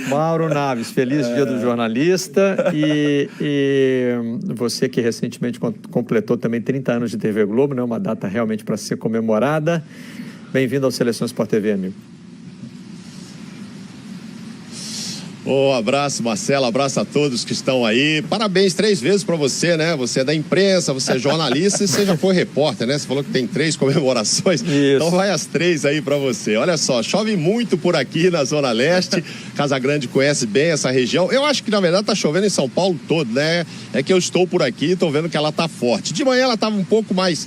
Mauro Naves, feliz dia do jornalista. E você que recentemente completou também 30 anos de TV Globo, né? Uma data realmente para ser comemorada. Bem-vindo ao Seleção Sport TV, amigo. Abraço, Marcelo, abraço a todos que estão aí. Parabéns 3 vezes para você, né? Você é da imprensa, você é jornalista e você já foi repórter, né? Você falou que tem 3 comemorações. Isso. Então vai as 3 aí para você. Olha só, chove muito por aqui na Zona Leste. Casagrande conhece bem essa região. Eu acho que na verdade tá chovendo em São Paulo todo, né? É que eu estou por aqui e tô vendo que ela tá forte. De manhã ela tava um pouco mais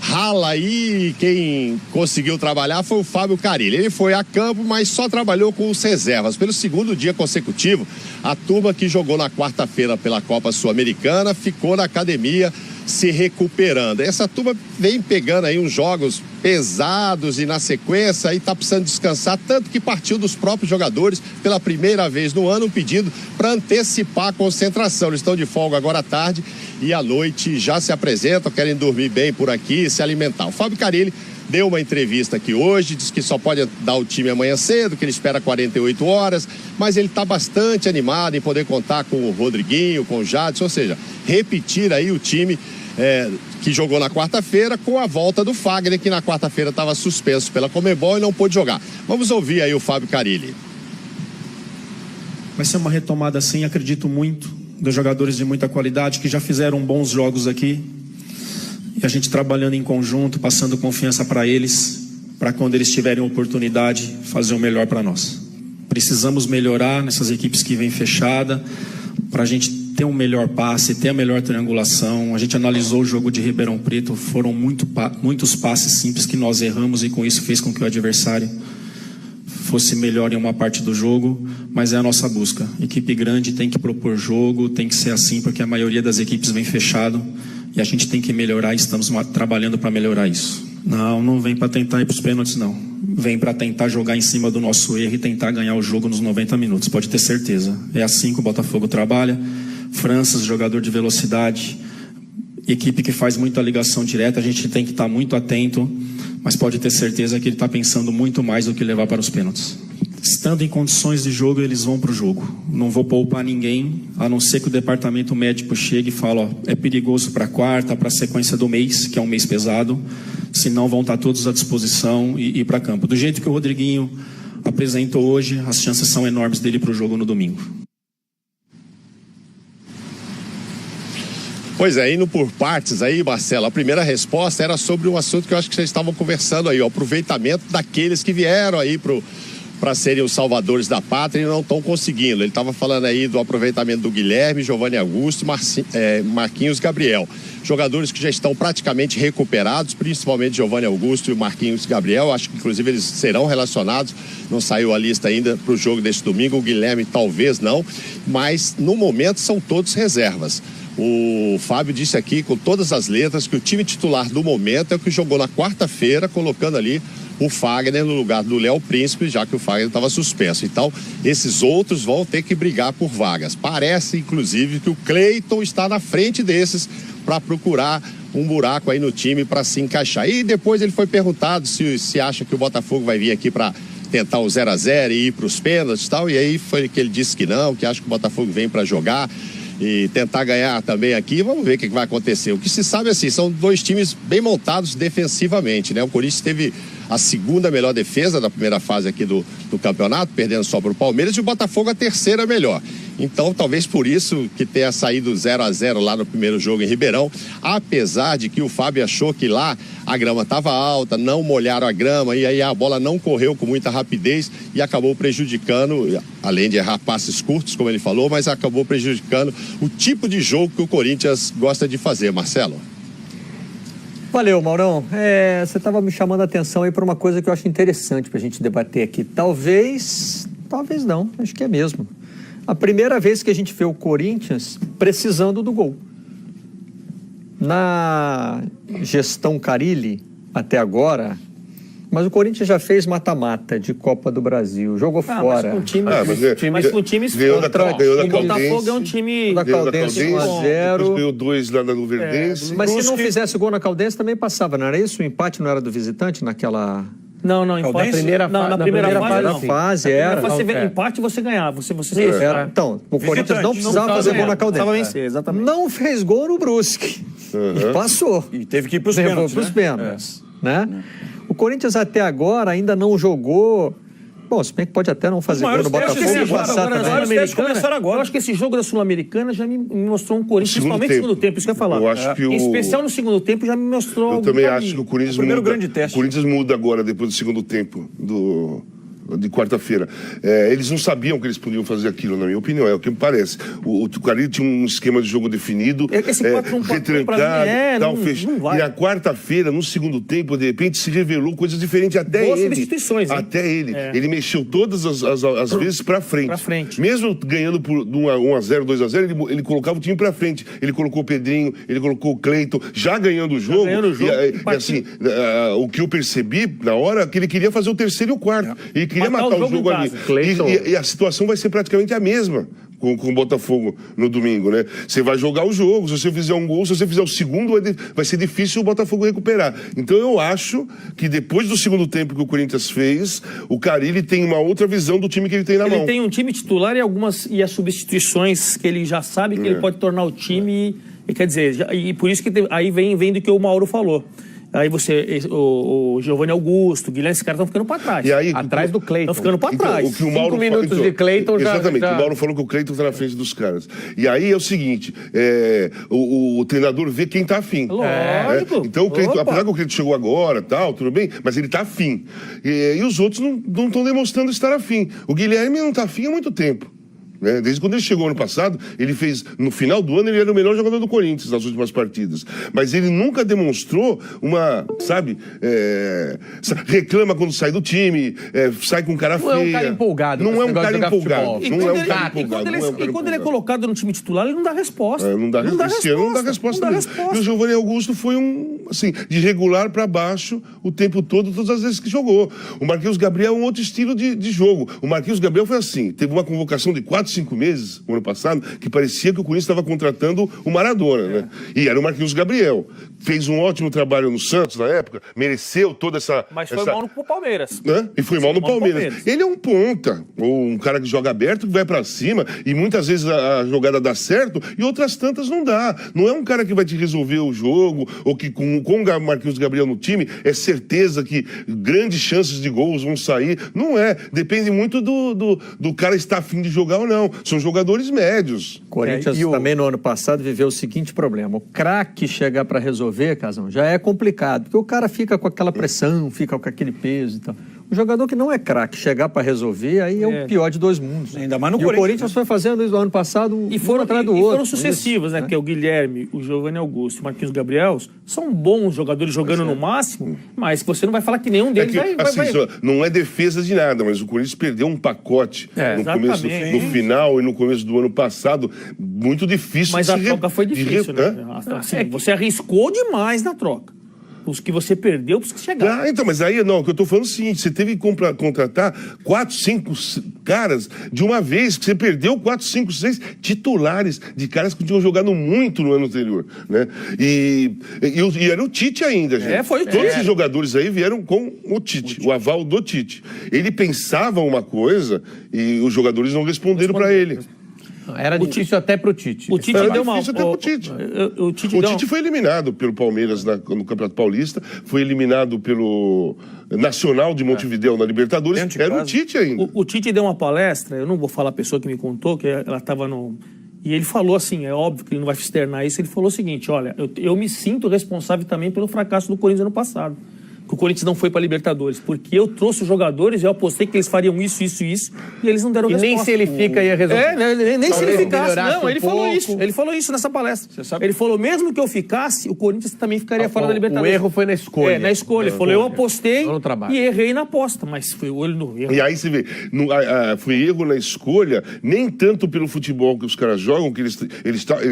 rala aí, quem conseguiu trabalhar foi o Fábio Carilli. Ele foi a campo, mas só trabalhou com os reservas. Pelo 2º dia consecutivo, a turma que jogou na quarta-feira pela Copa Sul-Americana ficou na academia se recuperando. Essa turma vem pegando aí uns jogos pesados e na sequência aí tá precisando descansar, tanto que partiu dos próprios jogadores pela primeira vez no ano um pedido para antecipar a concentração. Eles estão de folga agora à tarde e à noite já se apresentam, querem dormir bem por aqui e se alimentar. O Fábio Carilli deu uma entrevista aqui hoje, disse que só pode dar o time amanhã cedo, que ele espera 48 horas, mas ele está bastante animado em poder contar com o Rodriguinho, com o Jadson, ou seja, repetir aí o time que jogou na quarta-feira com a volta do Fagner, que na quarta-feira estava suspenso pela Conmebol e não pôde jogar. Vamos ouvir aí o Fábio Carilli. Vai ser uma retomada sim, acredito muito, dos jogadores de muita qualidade que já fizeram bons jogos aqui. E a gente trabalhando em conjunto, passando confiança para eles, para quando eles tiverem oportunidade, fazer o melhor para nós. Precisamos melhorar nessas equipes que vêm fechada, para a gente ter um melhor passe, ter a melhor triangulação. A gente analisou o jogo de Ribeirão Preto, foram muitos passes simples que nós erramos e com isso fez com que o adversário fosse melhor em uma parte do jogo, mas é a nossa busca. Equipe grande tem que propor jogo, tem que ser assim, porque a maioria das equipes vem fechado. E a gente tem que melhorar, estamos trabalhando para melhorar isso. Não vem para tentar ir para os pênaltis, não. Vem para tentar jogar em cima do nosso erro e tentar ganhar o jogo nos 90 minutos, pode ter certeza. É assim que o Botafogo trabalha. Franças, jogador de velocidade, equipe que faz muita ligação direta, a gente tem que estar muito atento, mas pode ter certeza que ele está pensando muito mais do que levar para os pênaltis. Estando em condições de jogo, eles vão para o jogo. Não vou poupar ninguém, a não ser que o departamento médico chegue e fale, é perigoso para a quarta, para a sequência do mês, que é um mês pesado, senão vão estar todos à disposição e ir para campo. Do jeito que o Rodriguinho apresentou hoje, as chances são enormes dele para o jogo no domingo. Pois é, indo por partes aí, Marcelo, a primeira resposta era sobre um assunto que eu acho que vocês estavam conversando aí, o aproveitamento daqueles que vieram aí para serem os salvadores da pátria e não estão conseguindo. Ele estava falando aí do aproveitamento do Guilherme, Giovanni Augusto e Marquinhos Gabriel. Jogadores que já estão praticamente recuperados, principalmente Giovanni Augusto e Marquinhos Gabriel. Acho que inclusive eles serão relacionados. Não saiu a lista ainda para o jogo desse domingo. O Guilherme talvez não, mas no momento são todos reservas. O Fábio disse aqui com todas as letras que o time titular do momento é o que jogou na quarta-feira, colocando ali o Fagner no lugar do Léo Príncipe, já que o Fagner estava suspenso. Então, esses outros vão ter que brigar por vagas. Parece, inclusive, que o Cleiton está na frente desses para procurar um buraco aí no time para se encaixar. E depois ele foi perguntado se acha que o Botafogo vai vir aqui para tentar o 0-0 e ir para os pênaltis e tal. E aí foi que ele disse que não, que acha que o Botafogo vem para jogar e tentar ganhar também aqui. Vamos ver o que vai acontecer. O que se sabe assim, são 2 times bem montados defensivamente, né? O Corinthians teve a 2ª melhor defesa da primeira fase aqui do campeonato, perdendo só para o Palmeiras, e o Botafogo a 3ª melhor. Então, talvez por isso que tenha saído 0-0 lá no primeiro jogo em Ribeirão, apesar de que o Fábio achou que lá a grama estava alta, não molharam a grama, e aí a bola não correu com muita rapidez e acabou prejudicando, além de errar passes curtos, como ele falou, mas acabou prejudicando o tipo de jogo que o Corinthians gosta de fazer, Marcelo. Valeu, Maurão. Você estava me chamando a atenção aí para uma coisa que eu acho interessante para a gente debater aqui. Talvez não, acho que é mesmo. A primeira vez que a gente vê o Corinthians precisando do gol. Na gestão Carilli, até agora, mas o Corinthians já fez mata-mata de Copa do Brasil, jogou fora. Mas com times contra. O Botafogo é um time da Caldense 1-0. Ganhou 2 lá na Luverdense. Mas se não fizesse gol na Caldense também passava, não era isso? O empate não era do visitante naquela Não, empate. Na primeira fase era. Empate você ganhava. Você era. Então, o Corinthians não precisava fazer gol na Caldeira. Precisava vencer, exatamente. Não fez gol no Brusque. E passou. E teve que ir para os pênaltis. Né? O Corinthians até agora ainda não jogou. Bom, se bem que pode até não fazer gol no Botafogo e passar também. Eu acho que esse jogo da Sul-Americana já me mostrou um Corinthians, principalmente no segundo tempo, isso que eu ia falar. Eu acho que em especial no segundo tempo já me mostrou. Eu também acho que o Corinthians muda. Grande teste. O Corinthians muda agora, depois do segundo tempo de quarta-feira. Eles não sabiam que eles podiam fazer aquilo, na minha opinião, é o que me parece. O Carille tinha um esquema de jogo definido, retrancado, tal, fechado. E na quarta-feira, no segundo tempo, de repente, se revelou coisas diferentes até Boas ele. substituições, até ele. Ele mexeu todas as vezes pra frente. Mesmo ganhando por 1-0, 2-0, ele colocava o time pra frente. Ele colocou o Pedrinho, ele colocou o Cleiton, já ganhando o jogo. E assim, o que eu percebi na hora é que ele queria fazer o terceiro e o quarto. Ele queria matar o jogo ali. E a situação vai ser praticamente a mesma com o Botafogo no domingo, né? Você vai jogar o jogo, se você fizer um gol, se você fizer o segundo, vai ser difícil o Botafogo recuperar. Então eu acho que depois do segundo tempo que o Corinthians fez, o Carille tem uma outra visão do time que ele tem na mão. Ele tem um time titular e as substituições que ele já sabe que ele pode tornar o time, e quer dizer, e por isso que aí vem do que o Mauro falou. Aí o Giovanni Augusto, o Guilherme, esses caras estão ficando para trás. E aí, atrás do Cleiton. Estão ficando para trás. O que o Mauro 5 minutos de Cleiton já... Exatamente, o Mauro falou que o Cleiton está na frente dos caras. E aí é o seguinte, o treinador vê quem está afim. Lógico. Então o Cleiton, apesar que o Cleiton chegou agora, tal, tudo bem, mas ele está afim. E os outros não estão demonstrando estar afim. O Guilherme não está afim há muito tempo. Desde quando ele chegou ano passado, ele fez, no final do ano, ele era o melhor jogador do Corinthians nas últimas partidas. Mas ele nunca demonstrou reclama quando sai do time, sai com cara feia. Não é um cara empolgado. Não é um cara empolgado. E quando ele é colocado no time titular, ele não dá resposta. Não dá resposta. E o Giovanni Augusto foi de regular para baixo o tempo todo, todas as vezes que jogou. O Marquinhos Gabriel é um outro estilo de jogo. O Marquinhos Gabriel foi assim, teve uma convocação de 4-5 meses, no ano passado, que parecia que o Corinthians estava contratando o Maradona, né? E era o Marquinhos Gabriel. Fez um ótimo trabalho no Santos na época, mereceu toda essa... Mas foi mal no Palmeiras. E foi mal no Palmeiras. Ele é um ponta, ou um cara que joga aberto, que vai pra cima, e muitas vezes a jogada dá certo, e outras tantas não dá. Não é um cara que vai te resolver o jogo, ou que com o Marquinhos Gabriel no time, é certeza que grandes chances de gols vão sair. Não é. Depende muito do cara estar afim de jogar ou não. São jogadores médios. O Corinthians também no ano passado viveu o seguinte problema. O craque chegar para resolver, Casão, já é complicado. Porque o cara fica com aquela pressão, fica com aquele peso e tal. O jogador que não é craque chegar para resolver, aí é o pior de dois mundos. Ainda mais no Corinthians. O Corinthians foi fazendo isso no ano passado, um atrás do outro. E foram sucessivos, né? Porque o Guilherme, o Giovanni Augusto e o Marquinhos Gabriel são bons jogadores jogando no máximo, mas você não vai falar que nenhum deles vai... Não é defesa de nada, mas o Corinthians perdeu um pacote no final e no começo do ano passado, muito difícil. Mas a troca foi difícil, né? Você arriscou demais na troca. Os que você perdeu, para você chegar. Então, mas aí, não, o que eu estou falando é o seguinte, você teve que contratar 4, 5 caras de uma vez, que você perdeu 4, 5, 6 titulares de caras que tinham jogado muito no ano anterior, né? E era o Tite ainda, gente. Foi o Tite. Todos esses jogadores aí vieram com o Tite, o aval do Tite. Ele pensava uma coisa e os jogadores não responderam para ele. Era difícil até pro Tite. O Tite deu mal. O Tite foi eliminado pelo Palmeiras no Campeonato Paulista, foi eliminado pelo Nacional de Montevidéu na Libertadores. Era o Tite ainda. O Tite deu uma palestra, eu não vou falar a pessoa que me contou, que ela estava no... E ele falou assim, é óbvio que ele não vai externar isso, ele falou o seguinte, olha, eu me sinto responsável também pelo fracasso do Corinthians ano passado. Que o Corinthians não foi para Libertadores, porque eu trouxe os jogadores, eu apostei que eles fariam isso, e eles não deram resposta. E nem se ele fica ia resolver. Nem se ele ficasse, não, ele falou isso nessa palestra. Ele falou, mesmo que eu ficasse, o Corinthians também ficaria fora da Libertadores. O erro foi na escolha. Na escolha. Ele falou, eu apostei e errei na aposta, mas foi o olho no erro. E aí você vê, foi erro na escolha, nem tanto pelo futebol que os caras jogam, que eles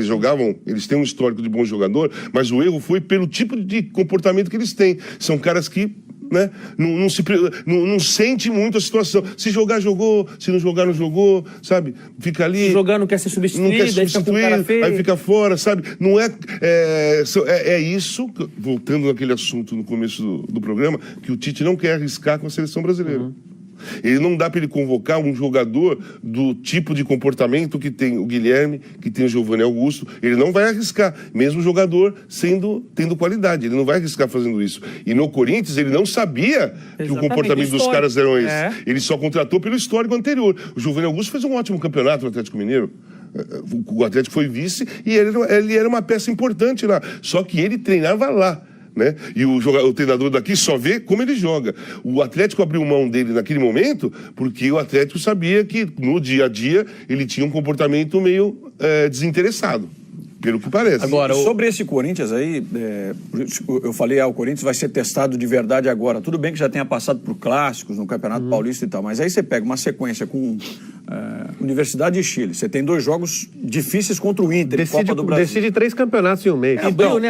jogavam, eles têm um histórico de bom jogador, mas o erro foi pelo tipo de comportamento que eles têm. São caras que né? Não sente muito a situação. Se jogar, jogou. Se não jogar, não jogou, sabe? Fica ali. Se jogar, não quer ser substituído, não quer ser substituído, aí fica fora, sabe? Não é isso, voltando naquele assunto no começo do programa, que o Tite não quer arriscar com a seleção brasileira. Ele não dá para ele convocar um jogador do tipo de comportamento que tem o Guilherme, que tem o Giovanni Augusto. Ele não vai arriscar, mesmo o jogador tendo qualidade. Ele não vai arriscar fazendo isso. E no Corinthians, ele não sabia que o comportamento dos caras eram esse. Ele só contratou pelo histórico anterior. O Giovanni Augusto fez um ótimo campeonato no Atlético Mineiro. O Atlético foi vice e ele era uma peça importante lá. Só que ele treinava lá. Né? E o treinador daqui só vê como ele joga. O Atlético abriu mão dele naquele momento porque o Atlético sabia que no dia a dia ele tinha um comportamento meio desinteressado, pelo que parece. Agora, sobre esse Corinthians aí, eu falei, o Corinthians vai ser testado de verdade agora. Tudo bem que já tenha passado por clássicos no Campeonato Paulista e tal, mas aí você pega uma sequência com Universidade de Chile. Você tem 2 jogos difíceis contra o Inter, Copa do Brasil. Decide 3 campeonatos em um mês.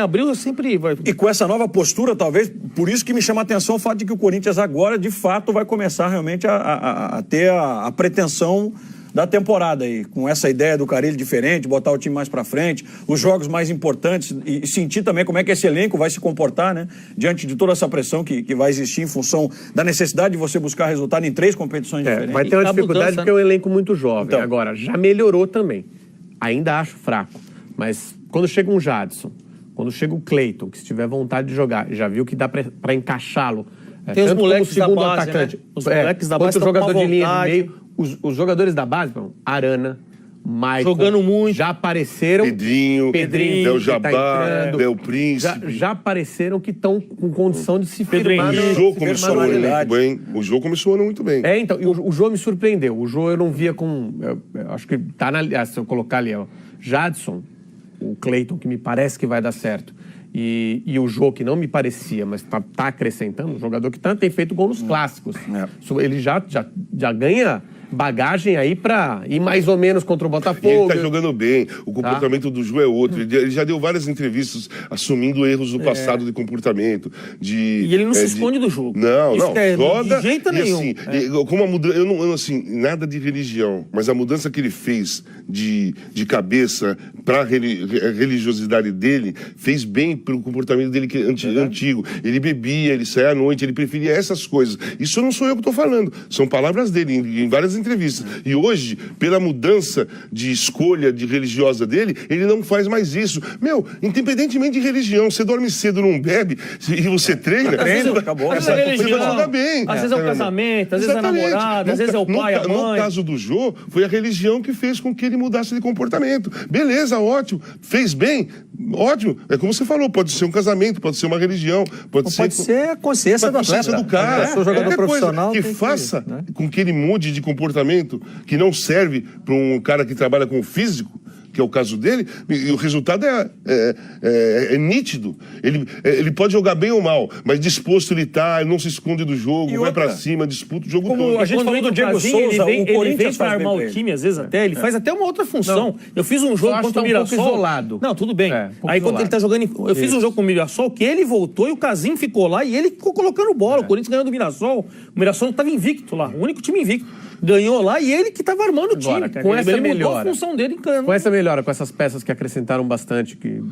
Abril sempre vai... E com essa nova postura, talvez, por isso que me chama a atenção o fato de que o Corinthians agora, de fato, vai começar realmente a ter a pretensão da temporada aí, com essa ideia do Carille diferente, botar o time mais pra frente, os jogos mais importantes e sentir também como é que esse elenco vai se comportar, né? Diante de toda essa pressão que vai existir em função da necessidade de você buscar resultado em 3 competições diferentes. Vai ter uma dificuldade porque é um elenco muito jovem. Então, agora, já melhorou também. Ainda acho fraco, mas quando chega um Jadson, quando chega o Cleiton, que se tiver vontade de jogar, já viu que dá pra encaixá-lo. Tem os moleques da base, atacante, né? Os moleques da base estão jogador de linha vontade. de meio. Os jogadores da base, Arana, Michael, jogando muito, já apareceram. Pedrinho, Del Jabbar, Del Príncipe. Já apareceram que estão com condição de se firmar. O jogo começou muito bem. O jogo começou muito bem. Então, o jogo me surpreendeu. O jogo eu não via com... Eu acho que tá se eu colocar ali, Jadson, o Cleiton, que me parece que vai dar certo. E o jogo que não me parecia, mas tá acrescentando, um jogador que tem feito gol nos clássicos. Ele já ganha bagagem aí pra ir mais ou menos contra o Botafogo. E ele tá jogando bem, o comportamento do Ju é outro. Ele já deu várias entrevistas assumindo erros do passado de comportamento. E ele não se esconde do jogo. Não, joga. De jeito nenhum. Assim, como a mudança, eu não assim, nada de religião, mas a mudança que ele fez de cabeça pra religiosidade dele fez bem pelo comportamento dele antigo. Ele bebia, ele saía à noite, ele preferia essas coisas. Isso não sou eu que tô falando, são palavras dele em várias entrevistas. E hoje, pela mudança de escolha religiosa dele, ele não faz mais isso. Independentemente de religião, você dorme cedo, não bebe, e você treina, acabou. Às vezes é religião, você vai jogar bem. Às vezes é o casamento, às vezes é a namorada, às vezes é o pai, a mãe. No caso do Jô, foi a religião que fez com que ele mudasse de comportamento. Beleza, ótimo. Fez bem, ótimo. É como você falou, pode ser um casamento, pode ser uma religião, pode ser a consciência do atleta. Do cara. Se o jogador profissional que faça com que ele mude de comportamento que não serve para um cara que trabalha com o físico, que é o caso dele, e o resultado é nítido. Ele pode jogar bem ou mal, mas disposto ele tá, ele não se esconde do jogo, vai pra cima, disputa o jogo todo. A gente falou do Diego Souza, o Corinthians para armar o time, às vezes até, ele faz até uma outra função. Eu fiz um jogo contra o Mirassol. Um pouco isolado. Não, tudo bem. Aí quando ele tá jogando, eu fiz um jogo com o Mirassol, que ele voltou e o Casim ficou lá e ele ficou colocando bola. O Corinthians ganhou do Mirassol. O Mirassol não tava invicto lá, o único time invicto. Ganhou lá e ele que estava armando o time. Com essa ele melhora, mudou a função dele em campo. Com essa melhora, com essas peças que acrescentaram bastante, que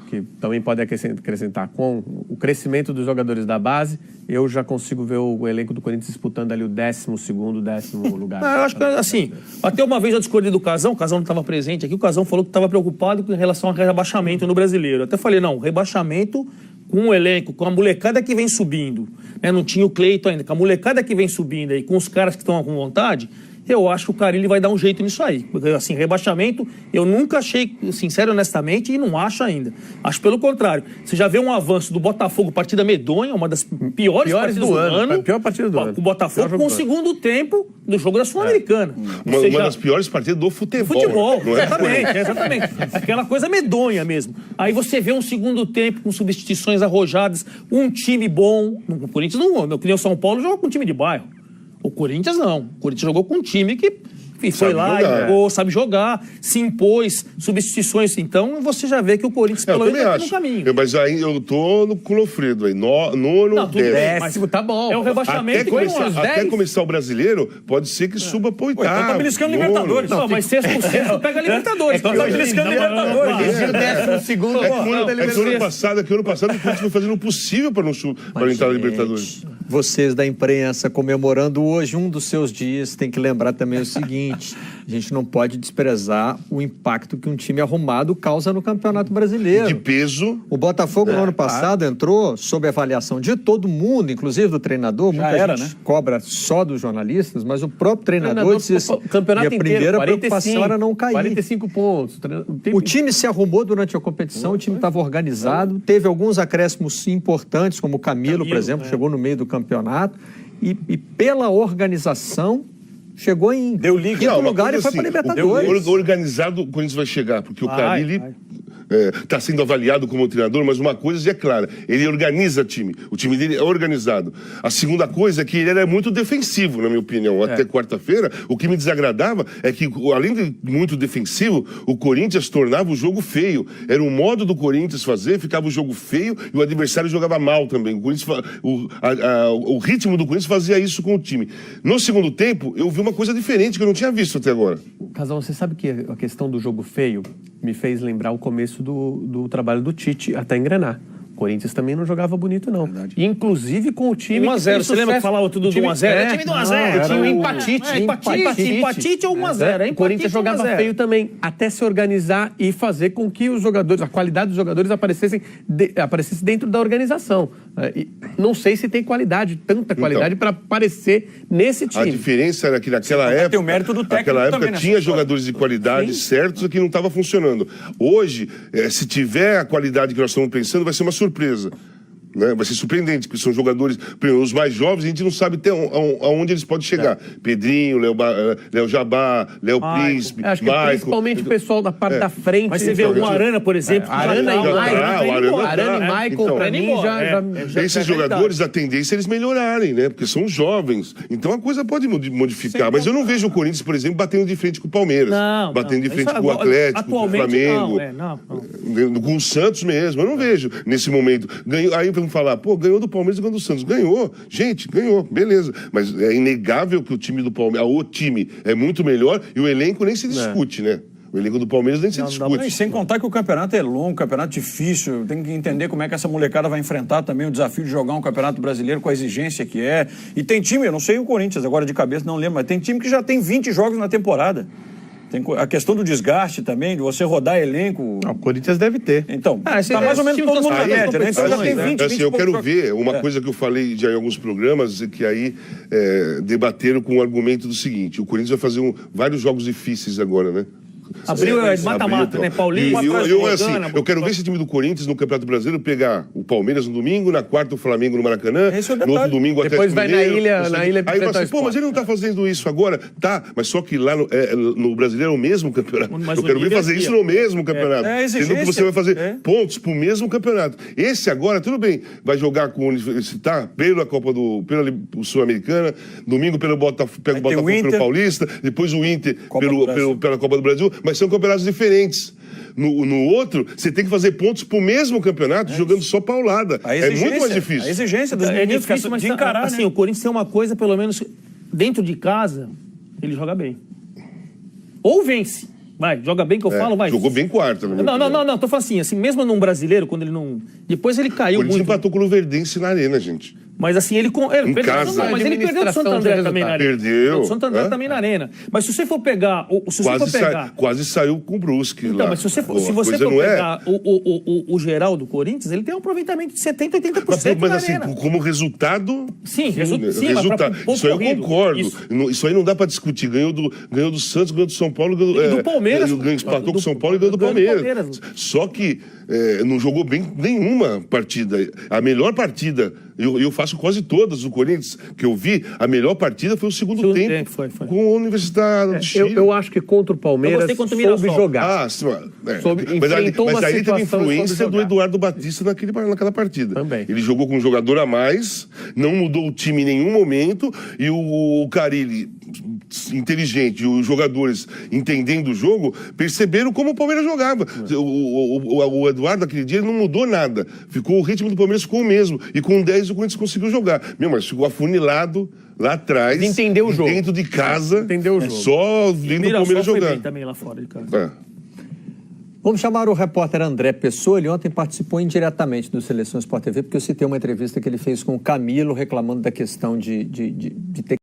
também podem acrescentar, com o crescimento dos jogadores da base, eu já consigo ver o elenco do Corinthians disputando ali o 12º, 10º lugar. Eu acho que, assim, até uma vez eu discordei do Casão, o Casão não estava presente aqui, o Casão falou que estava preocupado com relação ao rebaixamento no Brasileiro. Eu até falei, não, rebaixamento com o elenco, com a molecada que vem subindo, né? Não tinha o Cleiton ainda, com a molecada que vem subindo aí, com os caras que estão com vontade, eu acho que o Carille vai dar um jeito nisso aí. Porque, assim, rebaixamento, eu nunca achei, sincero, honestamente, e não acho ainda. Acho pelo contrário. Você já vê um avanço do Botafogo, partida medonha, uma das piores partidas do ano. Pior partida do ano. O Botafogo com o segundo tempo do jogo da Sul-Americana. Uma das piores partidas do futebol. Exatamente. Aquela coisa medonha mesmo. Aí você vê um segundo tempo com substituições arrojadas, um time bom. O Corinthians não, que nem o São Paulo, joga com um time de bairro. O Corinthians não. O Corinthians jogou com um time que e foi Sabe lá, jogar. e jogou, sabe jogar, se impôs, substituições. Então, você já vê que o Corinthians, Eu pelo menos, também tá no acho. caminho. Mas aí eu tô com o Lofredo aí. Nono, Não, tudo bem, décimo. mas Décimo, tá bom. é o rebaixamento. Até foi começar, uns até 10. começar o brasileiro, pode ser que suba pro oitavo. então tá beliscando nono. Libertadores. Não, mas sexto por sexto pega a Libertadores. Então tá beliscando Libertadores. Décimo segundo. É que o ano passado, o Corinthians foi fazendo o possível para entrar na Libertadores. Vocês da imprensa comemorando hoje um dos seus dias, tem que lembrar também o seguinte: a gente não pode desprezar o impacto que um time arrumado causa no Campeonato Brasileiro. De peso. O Botafogo no ano passado entrou sob avaliação de todo mundo, inclusive do treinador. Muita era, gente né? cobra só dos jornalistas, mas o próprio treinador disse assim, o campeonato e a primeira inteiro, preocupação era não cair. 45 pontos. O time se arrumou durante a competição, o time estava organizado, teve alguns acréscimos importantes, como o Camilo, por exemplo, chegou no meio do campeonato, e pela organização chegou em Deu liga. quinto Não, uma lugar e coisa foi para assim, Libertadores. organizado o Corinthians vai chegar, porque o Carille está sendo avaliado como treinador, mas uma coisa é clara, ele organiza o time dele é organizado. A segunda coisa é que ele era muito defensivo, na minha opinião, até quarta-feira. O que me desagradava é que, além de muito defensivo, o Corinthians tornava o jogo feio. Era o modo do Corinthians fazer, ficava o jogo feio e o adversário jogava mal também. O ritmo do Corinthians fazia isso com o time. No segundo tempo, eu vi uma coisa diferente que eu não tinha visto até agora. Casal, você sabe que a questão do jogo feio me fez lembrar o começo do trabalho do Tite até engrenar. O Corinthians também não jogava bonito, não. Inclusive com o time 1 a 0. Você lembra que falava tudo do 1 a 0? É time do 1 a 0. Tinha um empatite. Empatite ou 1 a 0. O Corinthians jogava feio também, até se organizar e fazer com que os jogadores, a qualidade dos jogadores aparecesse dentro da organização. E não sei se tem tanta qualidade para aparecer nesse time. A diferença era que naquela época, tem o mérito do técnico naquela época também nessa tinha história. jogadores de qualidade certos que não estava funcionando. Hoje, se tiver a qualidade que nós estamos pensando, vai ser uma surpresa. Né? Vai ser surpreendente, porque são jogadores, os mais jovens, a gente não sabe até aonde eles podem chegar. Pedrinho, Léo Jabá, Léo Príncipe, Acho que principalmente o pessoal da parte da frente. Mas você vê o Arana, por exemplo. Arana e Maicon, Então, pra mim, já esses jogadores, a tendência é eles melhorarem, né? Porque são jovens. Então a coisa pode modificar. Mas eu não vejo o Corinthians, por exemplo, batendo de frente com o Palmeiras. Batendo de frente com o Atlético, com o Flamengo. Com o Santos mesmo. Eu não vejo nesse momento. Aí vamos falar, ganhou do Palmeiras e ganhou do Santos. Ganhou. Gente, ganhou. Beleza. Mas é inegável que o time do Palmeiras, o time é muito melhor e o elenco nem se discute, né? O elenco do Palmeiras nem se discute. E sem contar que o campeonato é longo, campeonato difícil. Tem que entender como é que essa molecada vai enfrentar também o desafio de jogar um campeonato brasileiro com a exigência que é. E tem time, eu não sei o Corinthians agora de cabeça, não lembro, mas tem time que já tem 20 jogos na temporada. Tem a questão do desgaste também, de você rodar elenco. O Corinthians deve ter. Então, tá mais ou menos todo mundo na média, né? Então já tem 20, assim, eu quero ver uma coisa que eu falei já em alguns programas, que aí debateram com o argumento do seguinte: o Corinthians vai fazer vários jogos difíceis agora, né? Abriu mata-mata, né? Paulinho, eu quero ver esse time do Corinthians no Campeonato Brasileiro pegar o Palmeiras no domingo, na quarta o Flamengo no Maracanã, no outro domingo o Atlético Mineiro. Depois vai na ilha aí fala assim, mas ele não tá fazendo isso agora? Tá, mas só que lá no Brasileiro é o mesmo campeonato. Eu quero ver fazer isso no mesmo campeonato. Sendo que você vai fazer pontos pro mesmo campeonato. Esse agora, tudo bem, vai jogar com o Universitário pela Copa pela Sul-Americana, domingo pega o Botafogo pelo Paulista, depois o Inter pela Copa do Brasil, mas são campeonatos diferentes. No outro, você tem que fazer pontos pro mesmo campeonato, jogando só paulada. É muito mais difícil. A exigência dos meninos mas de encarar, assim, né? o Corinthians tem uma coisa, pelo menos dentro de casa, ele joga bem. Ou vence. Vai, joga bem que eu falo, vai. Jogou bem quarta. Não, tô falando assim, mesmo num brasileiro, quando ele não... Depois ele caiu muito. O Corinthians empatou com o Luverdense na arena, gente. Mas assim, ele perdeu, casa. mas ele perdeu do Santo André também na arena. Perdeu. O Santo André também na arena. Mas se você for pegar... Quase saiu com o Brusque então, lá. mas se você for pegar o geral do Corinthians, ele tem um aproveitamento de 70%, 80% mas na assim, arena. como resultado... Sim, resultado. Isso aí eu concordo. Isso aí não dá pra discutir. Ganhou do Santos, ganhou do São Paulo... do Palmeiras. Empatou com o São Paulo e ganhou do Palmeiras. Só que não jogou bem nenhuma partida. A melhor partida... Eu faço quase todas do Corinthians que eu vi. A melhor partida foi o segundo tempo. Foi. Com a Universidade do Chile. Eu acho que contra o Palmeiras soube jogar. Mas aí teve influência do Eduardo Batista naquela partida. Também. Ele jogou com um jogador a mais, não mudou o time em nenhum momento, e o Carille inteligente, os jogadores entendendo o jogo, perceberam como o Palmeiras jogava. O Eduardo, aquele dia, não mudou nada. O ritmo do Palmeiras ficou o mesmo. E com 10 o Corinthians conseguiu jogar. Mas ficou afunilado lá atrás. Entendeu o jogo. Dentro de casa. Entendeu o jogo. Só vendo o Palmeiras foi bem jogando. também lá fora de casa. É. Vamos chamar o repórter André Pessoa. Ele ontem participou indiretamente do Seleção Sport TV, porque eu citei uma entrevista que ele fez com o Camilo reclamando da questão de ter